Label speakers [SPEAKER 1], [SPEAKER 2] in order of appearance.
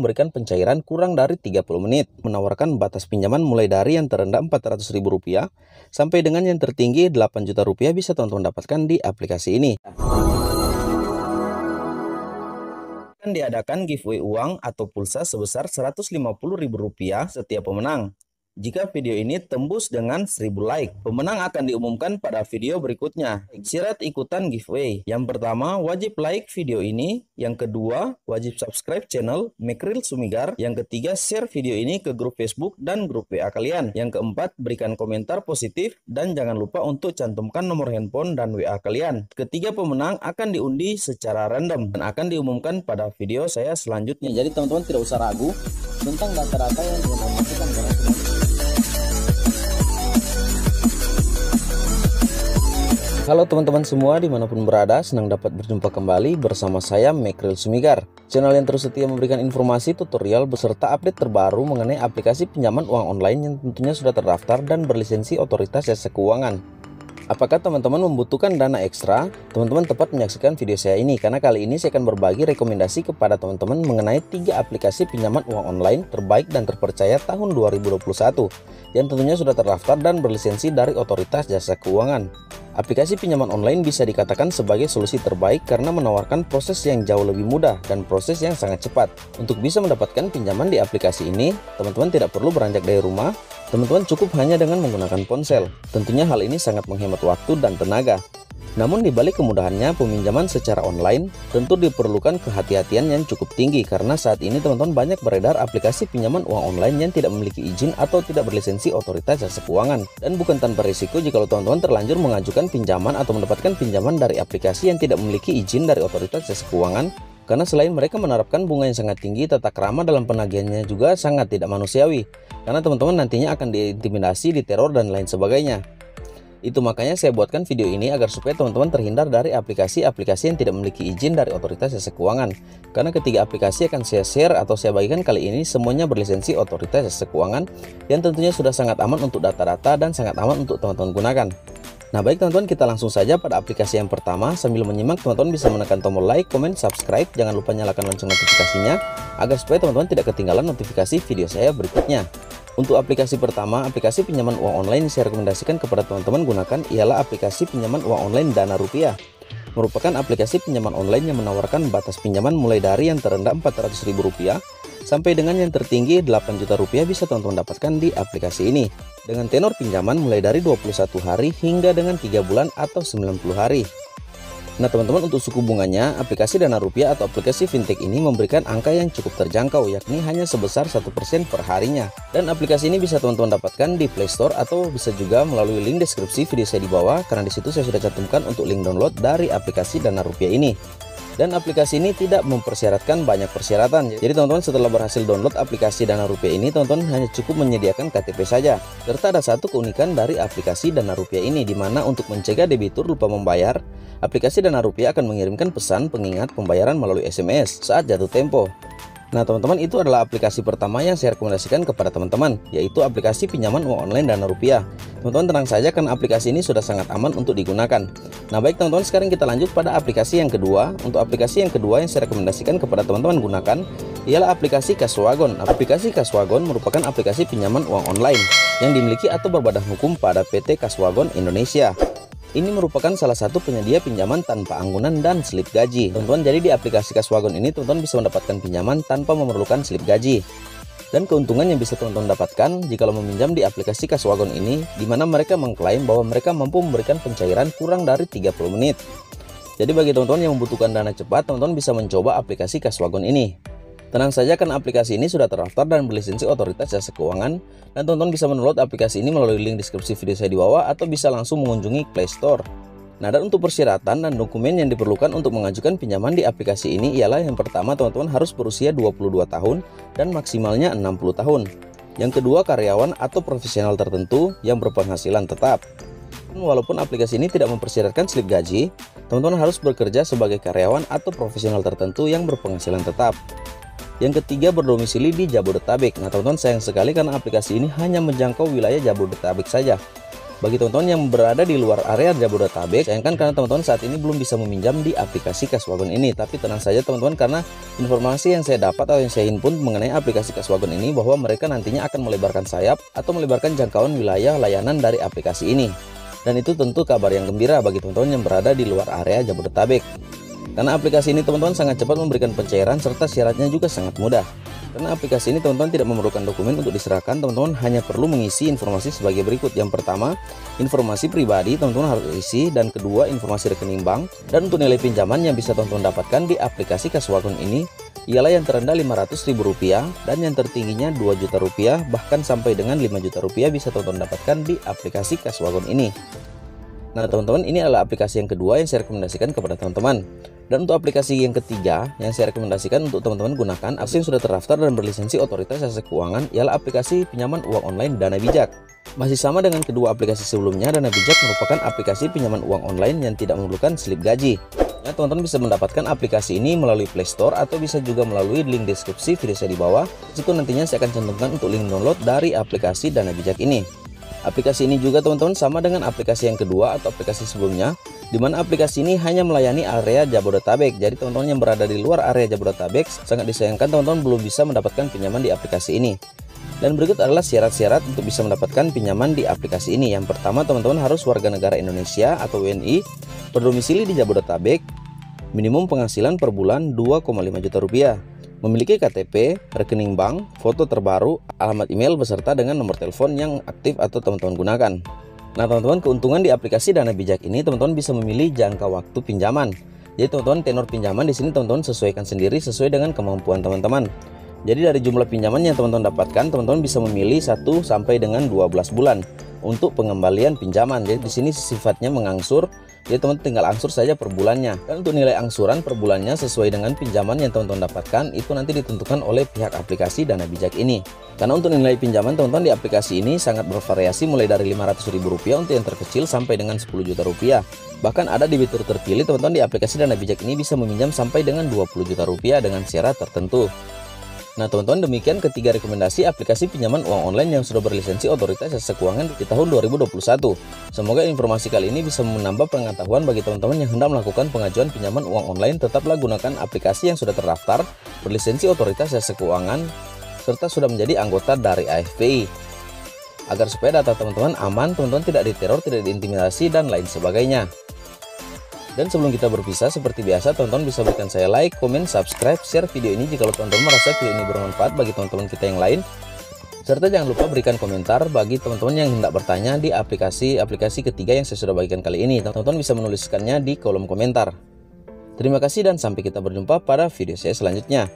[SPEAKER 1] memberikan pencairan kurang dari 30 menit, menawarkan batas pinjaman mulai dari yang terendah Rp400.000 sampai dengan yang tertinggi Rp8 juta bisa teman-teman dapatkan di aplikasi ini. Akan diadakan giveaway uang atau pulsa sebesar Rp150.000 setiap pemenang. Jika video ini tembus dengan 1000 like, pemenang akan diumumkan pada video berikutnya. Syarat ikutan giveaway: yang pertama, wajib like video ini. Yang kedua, wajib subscribe channel Mekril Sumigar. Yang ketiga, share video ini ke grup Facebook dan grup WA kalian. Yang keempat, berikan komentar positif dan jangan lupa untuk cantumkan nomor handphone dan WA kalian. Ketiga pemenang akan diundi secara random dan akan diumumkan pada video saya selanjutnya. Jadi teman-teman tidak usah ragu tentang data-data yang teman-teman masukkan karena halo teman-teman semua dimanapun berada, senang dapat berjumpa kembali bersama saya Mekril Sumigar, channel yang terus setia memberikan informasi, tutorial, beserta update terbaru mengenai aplikasi pinjaman uang online yang tentunya sudah terdaftar dan berlisensi Otoritas Jasa Keuangan. Apakah teman-teman membutuhkan dana ekstra? Teman-teman tepat menyaksikan video saya ini karena kali ini saya akan berbagi rekomendasi kepada teman-teman mengenai 3 aplikasi pinjaman uang online terbaik dan terpercaya tahun 2021 yang tentunya sudah terdaftar dan berlisensi dari Otoritas Jasa Keuangan. Aplikasi pinjaman online bisa dikatakan sebagai solusi terbaik karena menawarkan proses yang jauh lebih mudah dan proses yang sangat cepat. Untuk bisa mendapatkan pinjaman di aplikasi ini, teman-teman tidak perlu beranjak dari rumah, teman-teman cukup hanya dengan menggunakan ponsel. Tentunya hal ini sangat menghemat waktu dan tenaga. Namun di balik kemudahannya peminjaman secara online, tentu diperlukan kehati-hatian yang cukup tinggi karena saat ini teman-teman banyak beredar aplikasi pinjaman uang online yang tidak memiliki izin atau tidak berlisensi Otoritas Jasa Keuangan. Dan bukan tanpa risiko jika teman-teman terlanjur mengajukan pinjaman atau mendapatkan pinjaman dari aplikasi yang tidak memiliki izin dari Otoritas Jasa Keuangan. Karena selain mereka menerapkan bunga yang sangat tinggi, tata krama dalam penagihannya juga sangat tidak manusiawi. Karena teman-teman nantinya akan diintimidasi, diteror, dan lain sebagainya. Itu makanya saya buatkan video ini agar supaya teman-teman terhindar dari aplikasi-aplikasi yang tidak memiliki izin dari Otoritas Jasa Keuangan. Karena ketiga aplikasi akan saya share atau saya bagikan kali ini semuanya berlisensi Otoritas Jasa Keuangan yang tentunya sudah sangat aman untuk data-data dan sangat aman untuk teman-teman gunakan. Nah baik teman-teman, kita langsung saja pada aplikasi yang pertama. Sambil menyimak teman-teman bisa menekan tombol like, komen, subscribe. Jangan lupa nyalakan lonceng notifikasinya agar supaya teman-teman tidak ketinggalan notifikasi video saya berikutnya. Untuk aplikasi pertama, aplikasi pinjaman uang online yang saya rekomendasikan kepada teman-teman gunakan ialah aplikasi pinjaman uang online Dana Rupiah. Merupakan aplikasi pinjaman online yang menawarkan batas pinjaman mulai dari yang terendah Rp400.000 sampai dengan yang tertinggi Rp8 juta bisa teman-teman dapatkan di aplikasi ini. Dengan tenor pinjaman mulai dari 21 hari hingga dengan 3 bulan atau 90 hari. Nah teman-teman, untuk suku bunganya, aplikasi Dana Rupiah atau aplikasi fintech ini memberikan angka yang cukup terjangkau, yakni hanya sebesar 1% per harinya. Dan aplikasi ini bisa teman-teman dapatkan di Play Store atau bisa juga melalui link deskripsi video saya di bawah, karena disitu saya sudah cantumkan untuk link download dari aplikasi Dana Rupiah ini. Dan aplikasi ini tidak mempersyaratkan banyak persyaratan. Jadi teman-teman setelah berhasil download aplikasi Dana Rupiah ini, teman-teman hanya cukup menyediakan KTP saja. Serta ada satu keunikan dari aplikasi Dana Rupiah ini, dimana untuk mencegah debitur lupa membayar, aplikasi Dana Rupiah akan mengirimkan pesan pengingat pembayaran melalui SMS saat jatuh tempo. Nah teman-teman, itu adalah aplikasi pertama yang saya rekomendasikan kepada teman-teman, yaitu aplikasi pinjaman uang online Dana Rupiah. Teman-teman tenang saja karena aplikasi ini sudah sangat aman untuk digunakan. Nah baik teman-teman, sekarang kita lanjut pada aplikasi yang kedua. Untuk aplikasi yang kedua yang saya rekomendasikan kepada teman-teman gunakan ialah aplikasi Kaswagon. Aplikasi Kaswagon merupakan aplikasi pinjaman uang online yang dimiliki atau berbadan hukum pada PT Kaswagon Indonesia. Ini merupakan salah satu penyedia pinjaman tanpa anggunan dan slip gaji. Teman-teman, jadi di aplikasi Kaswagon ini teman-teman bisa mendapatkan pinjaman tanpa memerlukan slip gaji. Dan keuntungan yang bisa teman-teman dapatkan jika meminjam di aplikasi Kaswagon ini, di mana mereka mengklaim bahwa mereka mampu memberikan pencairan kurang dari 30 menit. Jadi bagi teman-teman yang membutuhkan dana cepat, teman-teman bisa mencoba aplikasi Kaswagon ini. Tenang saja karena aplikasi ini sudah terdaftar dan berlisensi Otoritas Jasa Keuangan, dan teman-teman bisa mendownload aplikasi ini melalui link deskripsi video saya di bawah atau bisa langsung mengunjungi Play Store. Nah dan untuk persyaratan dan dokumen yang diperlukan untuk mengajukan pinjaman di aplikasi ini ialah yang pertama, teman-teman harus berusia 22 tahun dan maksimalnya 60 tahun. Yang kedua, karyawan atau profesional tertentu yang berpenghasilan tetap. Walaupun aplikasi ini tidak mempersyaratkan slip gaji, teman-teman harus bekerja sebagai karyawan atau profesional tertentu yang berpenghasilan tetap. Yang ketiga, berdomisili di Jabodetabek. Nah teman-teman, sayang sekali karena aplikasi ini hanya menjangkau wilayah Jabodetabek saja. bagi teman-teman yang berada di luar area Jabodetabek, sayangkan karena teman-teman saat ini belum bisa meminjam di aplikasi Kaswagon ini. Tapi tenang saja teman-teman, karena informasi yang saya dapat atau yang saya himpun mengenai aplikasi Kaswagon ini, bahwa mereka nantinya akan melebarkan sayap atau melebarkan jangkauan wilayah layanan dari aplikasi ini. Dan itu tentu kabar yang gembira bagi teman-teman yang berada di luar area Jabodetabek. Karena aplikasi ini teman-teman sangat cepat memberikan pencairan serta syaratnya juga sangat mudah. Karena aplikasi ini teman-teman tidak memerlukan dokumen untuk diserahkan, teman-teman hanya perlu mengisi informasi sebagai berikut. Yang pertama, informasi pribadi teman-teman harus isi, dan kedua, informasi rekening bank. Dan untuk nilai pinjaman yang bisa teman-teman dapatkan di aplikasi Kaswagon ini ialah yang terendah Rp500.000 dan yang tertingginya Rp2 juta, bahkan sampai dengan Rp5 juta bisa teman-teman dapatkan di aplikasi Kaswagon ini. Nah teman-teman, ini adalah aplikasi yang kedua yang saya rekomendasikan kepada teman-teman. Dan untuk aplikasi yang ketiga yang saya rekomendasikan untuk teman-teman gunakan, aplikasi yang sudah terdaftar dan berlisensi Otoritas Jasa Keuangan, ialah aplikasi pinjaman uang online Dana Bijak. Masih sama dengan kedua aplikasi sebelumnya, Dana Bijak merupakan aplikasi pinjaman uang online yang tidak memerlukan slip gaji. Nah, teman-teman bisa mendapatkan aplikasi ini melalui Play Store atau bisa juga melalui link deskripsi video saya di bawah. Situ nantinya saya akan cantumkan untuk link download dari aplikasi Dana Bijak ini. Aplikasi ini juga teman-teman sama dengan aplikasi yang kedua atau aplikasi sebelumnya, di mana aplikasi ini hanya melayani area Jabodetabek. Jadi teman-teman yang berada di luar area Jabodetabek, sangat disayangkan teman-teman belum bisa mendapatkan pinjaman di aplikasi ini. Dan berikut adalah syarat-syarat untuk bisa mendapatkan pinjaman di aplikasi ini. Yang pertama, teman-teman harus warga negara Indonesia atau WNI, berdomisili di Jabodetabek, minimum penghasilan per bulan Rp2,5 juta, memiliki KTP, rekening bank, foto terbaru, alamat email beserta dengan nomor telepon yang aktif atau teman-teman gunakan. Nah teman-teman, keuntungan di aplikasi Dana Bijak ini teman-teman bisa memilih jangka waktu pinjaman. Jadi teman-teman, tenor pinjaman di sini teman-teman sesuaikan sendiri sesuai dengan kemampuan teman-teman. Jadi dari jumlah pinjaman yang teman-teman dapatkan, teman-teman bisa memilih 1 sampai dengan 12 bulan untuk pengembalian pinjaman. Jadi di sini sifatnya mengangsur. Jadi teman-teman tinggal angsur saja per bulannya. Dan untuk nilai angsuran per bulannya sesuai dengan pinjaman yang teman-teman dapatkan, itu nanti ditentukan oleh pihak aplikasi Dana Bijak ini. Karena untuk nilai pinjaman teman-teman di aplikasi ini sangat bervariasi, mulai dari Rp500.000 untuk yang terkecil sampai dengan Rp10 juta. Bahkan ada debitur terpilih teman-teman di aplikasi Dana Bijak ini bisa meminjam sampai dengan Rp20 juta dengan syarat tertentu. Nah teman-teman, demikian ketiga rekomendasi aplikasi pinjaman uang online yang sudah berlisensi Otoritas Jasa Keuangan di tahun 2021. Semoga informasi kali ini bisa menambah pengetahuan bagi teman-teman yang hendak melakukan pengajuan pinjaman uang online. Tetaplah gunakan aplikasi yang sudah terdaftar, berlisensi Otoritas Jasa Keuangan, serta sudah menjadi anggota dari AFPI. Agar supaya data teman-teman aman, teman-teman tidak diteror, tidak diintimidasi, dan lain sebagainya. Dan sebelum kita berpisah, seperti biasa teman-teman bisa berikan saya like, komen, subscribe, share video ini jika teman-teman merasa video ini bermanfaat bagi teman-teman kita yang lain. Serta jangan lupa berikan komentar bagi teman-teman yang hendak bertanya di aplikasi ketiga yang saya sudah bagikan kali ini. Teman-teman bisa menuliskannya di kolom komentar. Terima kasih dan sampai kita berjumpa pada video saya selanjutnya.